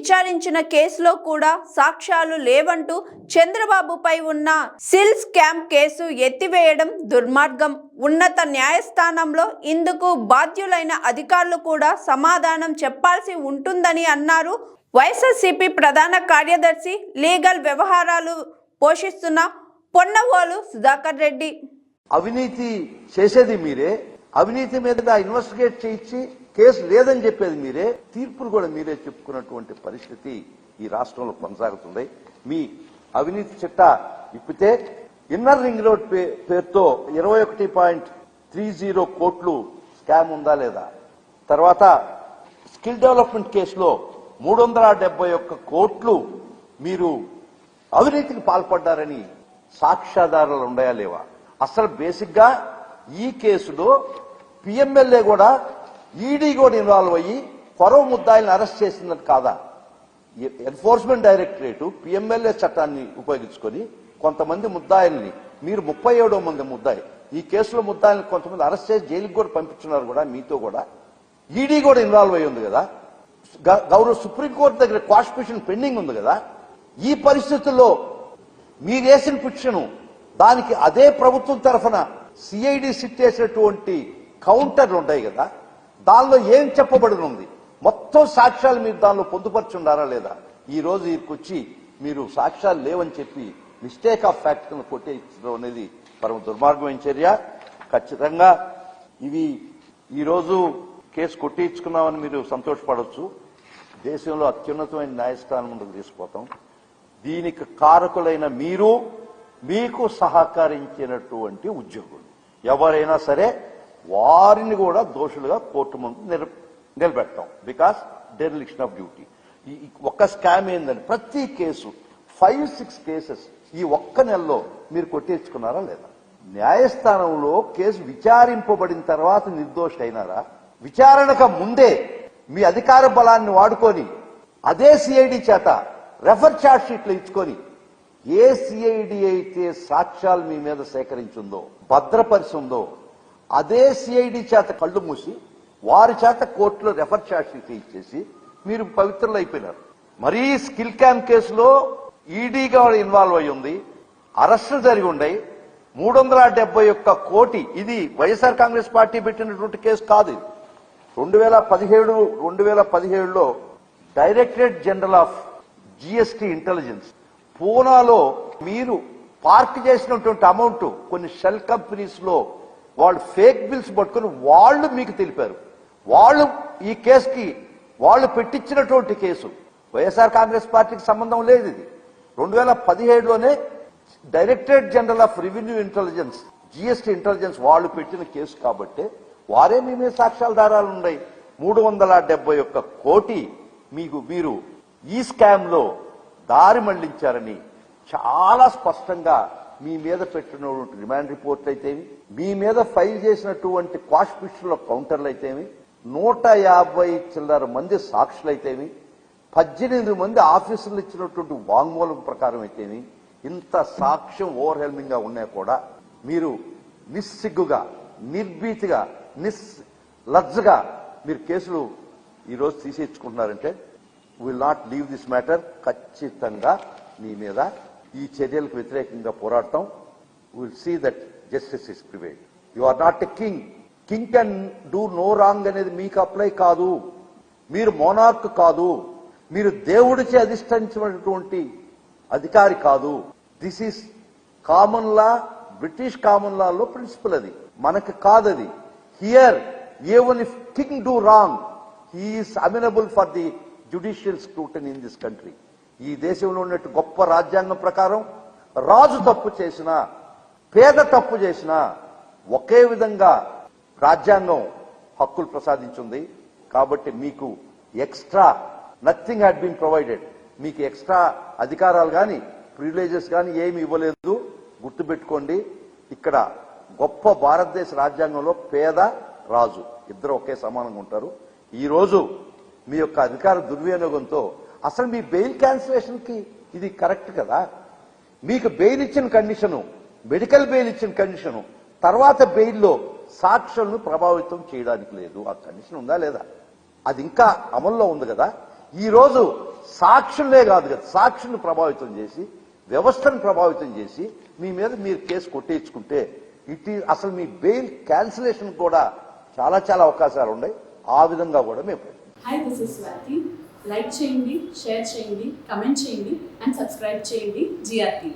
విచారించిన కేసులో కూడా సాక్ష్యాలు లేవంటూ చంద్రబాబుపై ఉన్న సిల్ స్కామ్ కేసు ఎత్తివేయడం దుర్మార్గం. ఉన్నత న్యాయస్థానంలో ఇందుకు బాధ్యులైన అధికారులు కూడా సమాధానం చెప్పాల్సి ఉంటుందని అన్నారు. వైఎస్ఆర్సీపీ ప్రధాన కార్యదర్శి, లీగల్ వ్యవహారాలు పోషిస్తున్న పొన్నవోలు సుధాకర్ రెడ్డి. అవినీతి చేసేది మీరే, అవినీతి మీద ఇన్వెస్టిగేట్ చేయించి కేసు లేదని చెప్పేది మీరే, తీర్పులు కూడా మీరే చెప్పుకున్నటువంటి పరిస్థితి ఈ రాష్ట్రంలో కొనసాగుతుంది. మీ అవినీతి చిట్ట ఇప్పితే ఇన్నర్ రింగ్ రోడ్ పేరుతో 21.30 కోట్లు స్కామ్ ఉందా లేదా, తర్వాత స్కిల్ డెవలప్మెంట్ కేసులో 371 కోట్లు మీరు అవినీతికి పాల్పడ్డారని సాక్ష్యాధారాలు ఉన్నాయా లేవా? అసలు బేసిక్ గా ఈ కేసులో పిఎంఎల్ఏ కూడా, ఈడీ కూడా ఇన్వాల్వ్ అయ్యి కొరవ ముద్దాయిల్ని అరెస్ట్ చేసినది కాదా? ఎన్ఫోర్స్మెంట్ డైరెక్టరేట్ పిఎంఎల్ఏ చట్టాన్ని ఉపయోగించుకొని కొంతమంది ముద్దాయిల్ని, మీరు 37 మంది ముద్దాయి, ఈ కేసులో ముద్దాయిల్ని కొంతమంది అరెస్ట్ చేసి జైలుకి కూడా పంపించున్నారు కూడా, మీతో కూడా ఈడీ కూడా ఇన్వాల్వ్ అయ్యి ఉంది కదా. గౌరవ సుప్రీంకోర్టు దగ్గర క్వాష్ పిటిషన్ పెండింగ్ ఉంది కదా. ఈ పరిస్థితుల్లో మీరు వేసిన పిటిషన్, దానికి అదే ప్రభుత్వం తరఫున సిఐడి సిట్ చేసినటువంటి కౌంటర్లు ఉంటాయి కదా, దానిలో ఏం చెప్పబడినుంది, మొత్తం సాక్ష్యాలు మీరు దానిలో పొందుపరుచున్నారా లేదా? ఈ రోజు ఇక్కడికొచ్చి మీరు సాక్ష్యాలు లేవని చెప్పి మిస్టేక్ ఆఫ్ ఫ్యాక్ట్ కింద కొట్టేయడం అనేది పరమ దుర్మార్గమైన చర్య. ఖచ్చితంగా ఇవి ఈ రోజు కేసు కొట్టించుకున్నామని మీరు సంతోషపడవచ్చు. దేశంలో అత్యున్నతమైన న్యాయస్థానం ముందుకు తీసుకుపోతాం. దీనికి కారకులైన మీరు, మీకు సహకరించినటువంటి ఉద్యోగులు ఎవరైనా సరే వారిని కూడా దోషులుగా కోర్టు ముందు నిలబెడతాం. Because dereliction of duty. ఒక్క స్కామ్ ఏందని ప్రతి కేసు 5-6 కేసెస్ ఈ ఒక్క నెలలో మీరు కొట్టించుకున్నారా లేదా? న్యాయస్థానంలో కేసు విచారింపబడిన తర్వాత నిర్దోషి అయినారా? విచారణకు ముందే మీ అధికార బలాన్ని వాడుకొని అదే సిఐడి చేత రెఫర్ ఛార్జ్ షీట్లు ఇచ్చుకొని, ఏ సిఐడి అయితే సాక్ష్యాలు మీ మీద సేకరించిందో, భద్రపరిచిందో, అదే సిఐడి చేత కళ్ళు మూసి వారి చేత కోర్టులో రెఫర్ ఛార్జ్ షీట్ ఇచ్చేసి మీరు పవిత్రులు అయిపోయినారు. మరీ స్కిల్ క్యాంప్ కేసులో ఈడీగా ఇన్వాల్వ్ అయి ఉంది, అరెస్టులు జరిగి ఉన్నాయి. 371 కోటి, ఇది వైఎస్ఆర్ కాంగ్రెస్ పార్టీ పెట్టినటువంటి కేసు కాదు. 2017లో directorate general of GST intelligence పూనాలో మీరు పార్క్ చేసినటువంటి అమౌంట్ కొన్ని షెల్ కంపెనీస్ లో వాళ్ళు ఫేక్ బిల్స్ పట్టుకుని వాళ్ళు మీకు తెలిపారు. వాళ్ళు ఈ కేసుకి వాళ్ళు పెట్టించినటువంటి కేసు. వైఎస్ఆర్ కాంగ్రెస్ పార్టీకి సంబంధం లేదు. ఇది 2017లోనే directorate general of revenue intelligence, GST intelligence వాళ్ళు పెట్టిన కేసు కాబట్టి వారే మీ మీద సాక్ష్యాధారాలు ఉన్నాయి. 371 కోటి మీరు ఈ స్కామ్ లో దారి మళ్లించారని చాలా స్పష్టంగా మీ మీద పెట్టినటువంటి రిమాండ్ రిపోర్ట్ అయితేమి, మీ మీద ఫైల్ చేసినటువంటి క్వాష్ పిటిషన్ల కౌంటర్లు అయితేమి, 150 చిల్లర మంది సాక్షులు అయితేమి, 18 మంది ఆఫీసర్లు ఇచ్చినటువంటి వాంగ్మూలం ప్రకారం అయితేమి, ఇంత సాక్ష్యం ఓవర్హెల్మింగ్ గా ఉన్నా కూడా మీరు నిస్సిగ్గుగా, నిర్భీతిగా, లజ్జగా మీరు కేసులు ఈరోజు తీసేసుకుంటున్నారంటే will not leave this matter. ఖచ్చితంగా మీ మీద ఈ చర్యలకు వ్యతిరేకంగా పోరాడతాం. Will see that justice is prevailed. You are not a king. King can do no wrong అనేది మీకు అప్లై కాదు. మీరు మోనార్క్ కాదు. మీరు దేవుడిచే అధిష్ఠించినటువంటి అధికారి కాదు. This is common law, British common లాలో ప్రిన్సిపల్. అది మనకు కాదది. Here even if king do wrong, he is amenable for the judicial scrutiny in this country. ఈ దేశంలో ఉన్నట్టు గొప్ప రాజ్యాంగం ప్రకారం రాజు తప్పు చేసినా, పేద తప్పు చేసినా ఒకే విధంగా రాజ్యాంగం హక్కులు ప్రసాదించింది. కాబట్టి మీకు extra nothing had been provided. మీకు ఎక్స్ట్రా అధికారాలు కానీ ప్రివిలేజెస్ కానీ ఏమి ఇవ్వలేదు. గుర్తుపెట్టుకోండి, ఇక్కడ గొప్ప భారతదేశ రాజ్యాంగంలో పేద, రాజు ఇద్దరు ఒకే సమానంగా ఉంటారు. ఈ రోజు మీ యొక్క అధికార దుర్వినియోగంతో అసలు మీ బెయిల్ క్యాన్సిలేషన్ కి ఇది కరెక్ట్ కదా? మీకు బెయిల్ ఇచ్చిన కండిషను, మెడికల్ బెయిల్ ఇచ్చిన కండిషను, తర్వాత బెయిల్లో సాక్షులను ప్రభావితం చేయడానికి లేదు. ఆ కండిషన్ ఉందా లేదా? అది ఇంకా అమల్లో ఉంది కదా. ఈ రోజు సాక్షులే కాదు కదా, సాక్షులను ప్రభావితం చేసి, వ్యవస్థను ప్రభావితం చేసి మీ మీద మీరు కేసు కొట్టేయించుకుంటే అసలు మీ బెయిల్ క్యాన్సిలేషన్ కూడా చాలా చాలా అవకాశాలు ఉన్నాయి. ఆ విధంగా కూడా మేము hi, this is Swathi. Like చేయండి, షేర్ చేయండి, కమెంట్ చేయండి అండ్ సబ్స్క్రైబ్ చేయండి GRTV.